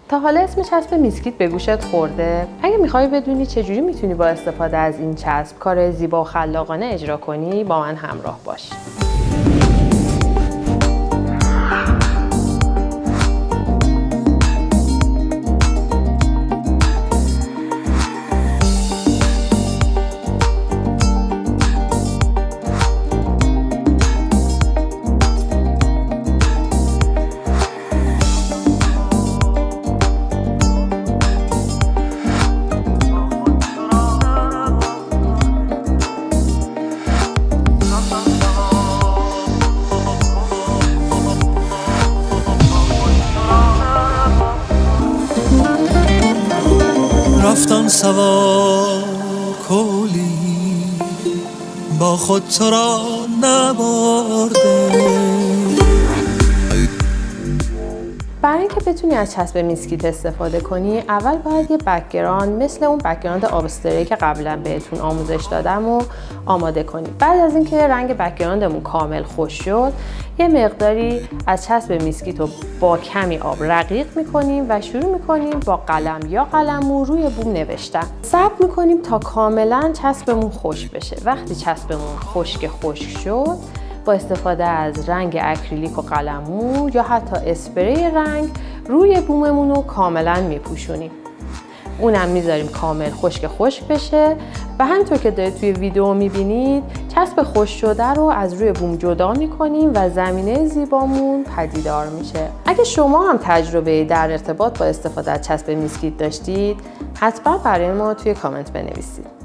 تا حالا اسم چسب میسکیت به گوشت خورده؟ اگه میخوای بدونی چجوری میتونی با استفاده از این چسب کار زیبا و خلاقانه اجرا کنی، با من همراه باش. رفتن سوار کولی با خود تو را نبرده. برای اینکه بتونی از چسب میسکیت استفاده کنی، اول باید یه بک‌گراند مثل اون بک‌گراند آبستری که قبلا بهتون آموزش دادم و آماده کنی. بعد از اینکه رنگ بک‌گراندمون کامل خوش شد، یه مقداری از چسب میسکیت رو با کمی آب رقیق میکنیم و شروع میکنیم با قلم یا قلمو روی بوم نوشتن. صبر میکنیم تا کاملا چسبمون خوش بشه. وقتی چسبمون خشک شد، با استفاده از رنگ اکریلیک و قلمو یا حتی اسپری رنگ روی بوممون رو کاملا میپوشونیم. اونم میذاریم کامل خشک بشه و همونطور که دارید توی ویدیو میبینید چسب خشک شده رو از روی بوم جدا میکنیم و زمینه زیبامون پدیدار میشه. اگه شما هم تجربه در ارتباط با استفاده از چسب میسکیت داشتید، حتما برای ما توی کامنت بنویسید.